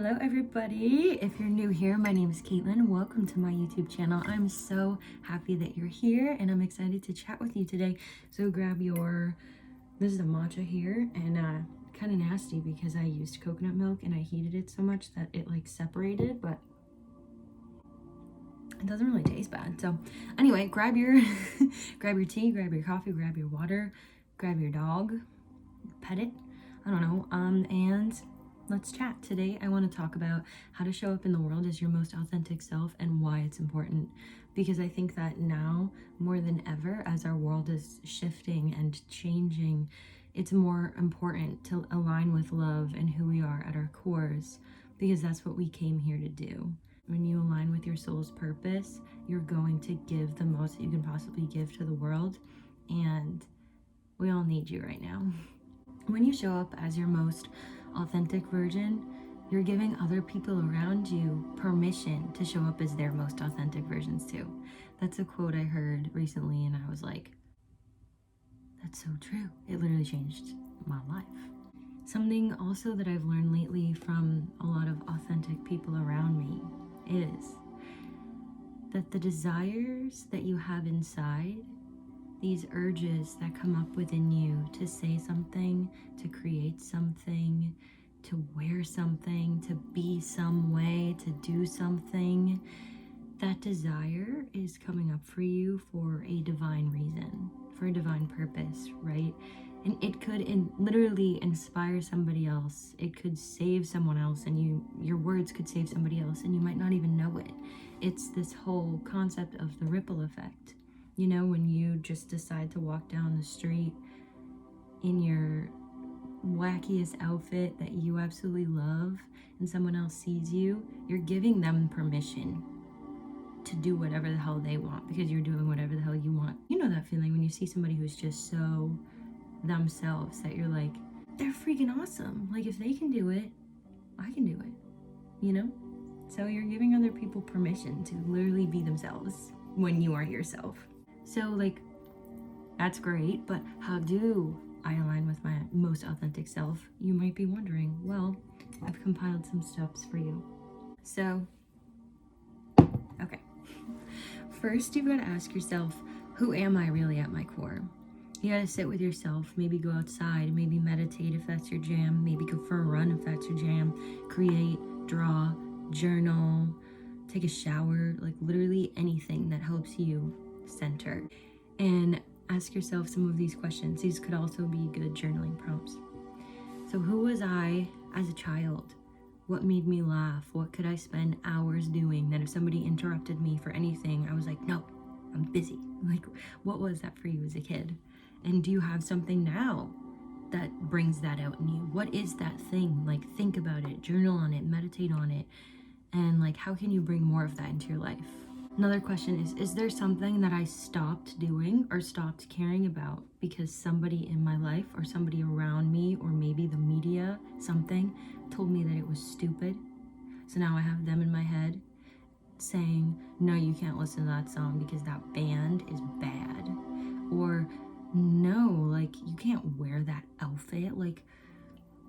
Hello everybody. If you're new here, my name is Caitlin. Welcome to my YouTube channel. I'm so happy that you're here and I'm excited to chat with you today. So grab this is a matcha here, and kind of nasty because I used coconut milk and I heated it so much that it like separated, but it doesn't really taste bad. So anyway, grab your grab your tea, grab your coffee, grab your water, grab your dog, pet it, I don't know, and let's chat. Today I want to talk about how to show up in the world as your most authentic self and why it's important. Because I think that now more than ever, as our world is shifting and changing, it's more important to align with love and who we are at our cores, because that's what we came here to do. When you align with your soul's purpose, you're going to give the most that you can possibly give to the world, and we all need you right now. When you show up as your most authentic version, you're giving other people around you permission to show up as their most authentic versions too. That's a quote I heard recently and I was like, that's so true. It literally changed my life. Something also that I've learned lately from a lot of authentic people around me is that the desires that you have inside, these urges that come up within you to say something, to create something, to wear something, to be some way, to do something, that desire is coming up for you for a divine reason, for a divine purpose, right? And it could literally inspire somebody else. It could save someone else, and your words could save somebody else, and you might not even know it. It's this whole concept of the ripple effect. You know, when you just decide to walk down the street in your wackiest outfit that you absolutely love and someone else sees you, you're giving them permission to do whatever the hell they want because you're doing whatever the hell you want. You know that feeling when you see somebody who's just so themselves that you're like, they're freaking awesome. Like, if they can do it, I can do it, you know? So you're giving other people permission to literally be themselves when you are yourself. So like, that's great, but how do I align with my most authentic self? You might be wondering. Well, I've compiled some steps for you. So, okay. First, you've got to ask yourself, who am I really at my core? You got to sit with yourself, maybe go outside, maybe meditate if that's your jam, maybe go for a run if that's your jam, create, draw, journal, take a shower, like literally anything that helps you center. And ask yourself some of these questions. These could also be good journaling prompts. So who was I as a child? What made me laugh? What could I spend hours doing that if somebody interrupted me for anything, I was like, no, I'm busy. Like, what was that for you as a kid? And do you have something now that brings that out in you? What is that thing? Like, think about it, journal on it, meditate on it. And like, how can you bring more of that into your life? Another question is there something that I stopped doing or stopped caring about because somebody in my life or somebody around me or maybe the media, something, told me that it was stupid? So now I have them in my head saying, no, you can't listen to that song because that band is bad. Or, no, like, you can't wear that outfit. Like,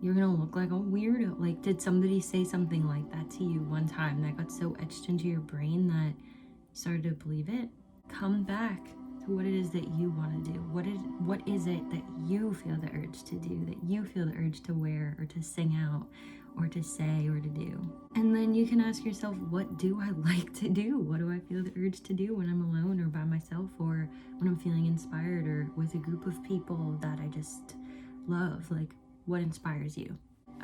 you're gonna look like a weirdo. Like, did somebody say something like that to you one time that got so etched into your brain that started to believe it? Come back to what it is that you want to do. What is it that you feel the urge to do, that you feel the urge to wear or to sing out or to say or to do? And then you can ask yourself, what do I like to do? What do I feel the urge to do when I'm alone or by myself or when I'm feeling inspired or with a group of people that I just love? Like, what inspires you?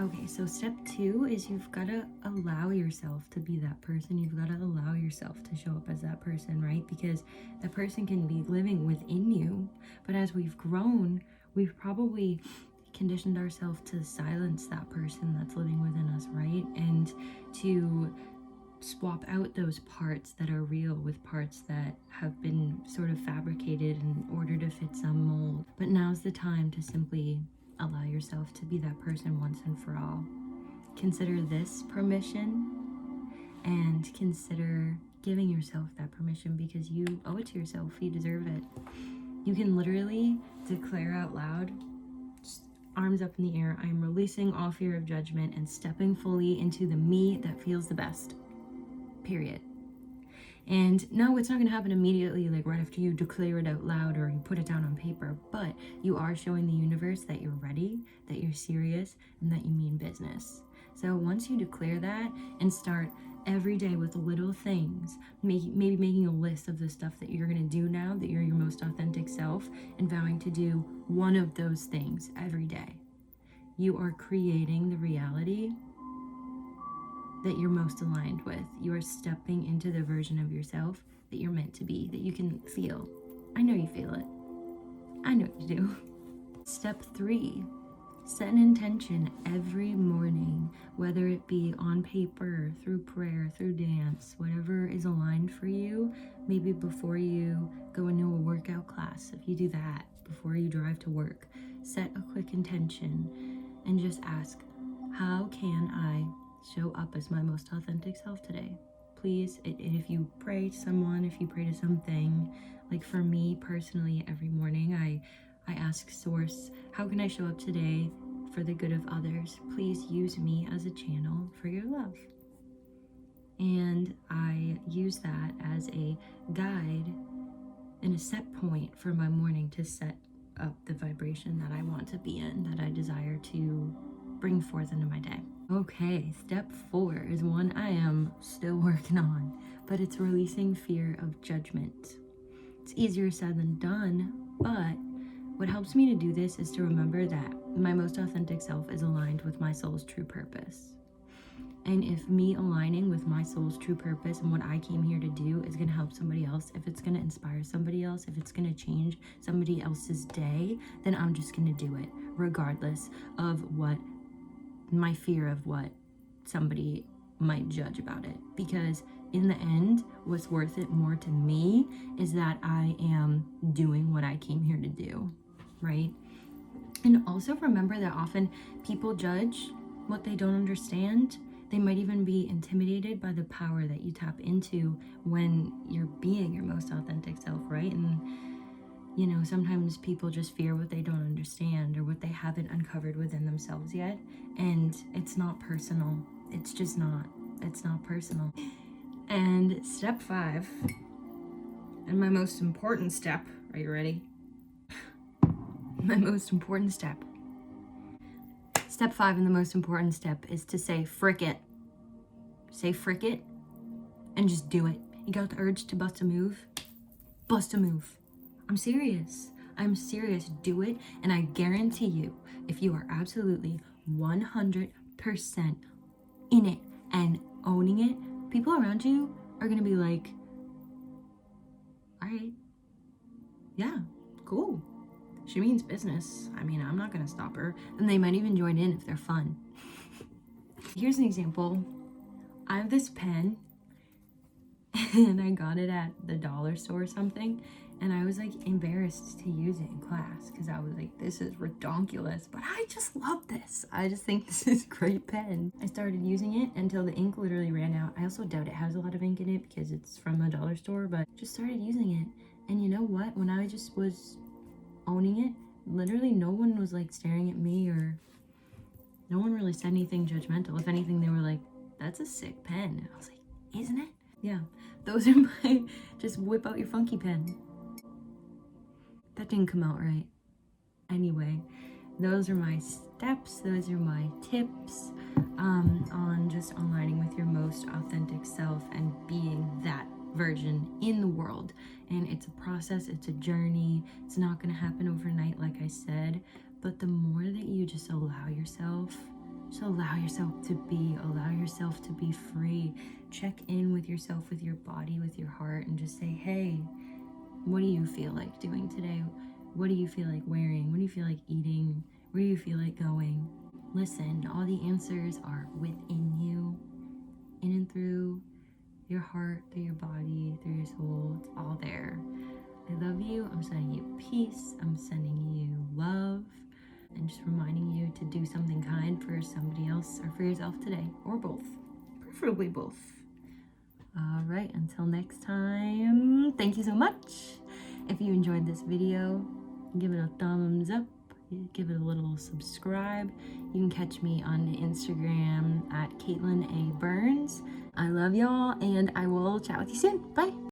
Okay, so step 2 is you've got to allow yourself to be that person. You've got to allow yourself to show up as that person, right? Because that person can be living within you, but as we've grown, we've probably conditioned ourselves to silence that person that's living within us, right? And to swap out those parts that are real with parts that have been sort of fabricated in order to fit some mold. But now's the time to simply allow yourself to be that person once and for all. Consider this permission and consider giving yourself that permission because you owe it to yourself. You deserve it. You can literally declare out loud, arms up in the air. I am releasing all fear of judgment and stepping fully into the me that feels the best. Period. And no, it's not going to happen immediately, like right after you declare it out loud or you put it down on paper, but you are showing the universe that you're ready, that you're serious, and that you mean business. So once you declare that and start every day with little things, maybe making a list of the stuff that you're going to do now that you're your most authentic self, and vowing to do one of those things every day, you are creating the reality that you're most aligned with. You are stepping into the version of yourself that you're meant to be, that you can feel. I know you feel it. I know you do. Step 3, set an intention every morning, whether it be on paper, through prayer, through dance, whatever is aligned for you. Maybe before you go into a workout class, if you do that, before you drive to work, set a quick intention and just ask, how can I show up as my most authentic self today? Please, if you pray to someone, if you pray to something, like for me personally, every morning I ask Source, how can I show up today for the good of others? Please use me as a channel for your love. And I use that as a guide and a set point for my morning to set up the vibration that I want to be in, that I desire to bring forth into my day. Okay, step 4 is one I am still working on, but it's releasing fear of judgment. It's easier said than done, but what helps me to do this is to remember that my most authentic self is aligned with my soul's true purpose. And if me aligning with my soul's true purpose and what I came here to do is going to help somebody else, if it's going to inspire somebody else, if it's going to change somebody else's day, then I'm just going to do it, regardless of what my fear of what somebody might judge about it. Because in the end, what's worth it more to me is that I am doing what I came here to do, right? And also remember that often people judge what they don't understand. They might even be intimidated by the power that you tap into when you're being your most authentic self, right? And you know, sometimes people just fear what they don't understand or what they haven't uncovered within themselves yet. And it's not personal. It's just not. It's not personal. And step 5, and my most important step, are you ready? My most important step. Step 5 and the most important step is to say frick it. Say frick it and just do it. You got the urge to bust a move? Bust a move. I'm serious. I'm serious. Do it. And I guarantee you, if you are absolutely 100% in it and owning it, people around you are going to be like, all right, yeah, cool. She means business. I mean, I'm not going to stop her. And they might even join in if they're fun. Here's an example. I have this pen and I got it at the dollar store or something. And I was like embarrassed to use it in class because I was like, this is redonkulous, but I just love this. I just think this is a great pen. I started using it until the ink literally ran out. I also doubt it has a lot of ink in it because it's from a dollar store, but just started using it. And you know what? When I just was owning it, literally no one was like staring at me or no one really said anything judgmental. If anything, they were like, that's a sick pen. And I was like, isn't it? Yeah, those are my, just whip out your funky pen. That didn't come out right. Anyway, those are my steps. Those are my tips on just aligning with your most authentic self and being that version in the world. And it's a process. It's a journey. It's not going to happen overnight, like I said. But the more that you just allow yourself to be, allow yourself to be free. Check in with yourself, with your body, with your heart, and just say, hey, what do you feel like doing today? What do you feel like wearing? What do you feel like eating? Where do you feel like going? Listen, all the answers are within you, in and through your heart, through your body, through your soul. It's all there. I love you. I'm sending you peace. I'm sending you love. And just reminding you to do something kind for somebody else or for yourself today, or both. Preferably both. All right, until next time, thank you so much. If you enjoyed this video, give it a thumbs up. give it a little subscribe. You can catch me on Instagram at Caitlin A. Burns. I love y'all, and I will chat with you soon. Bye.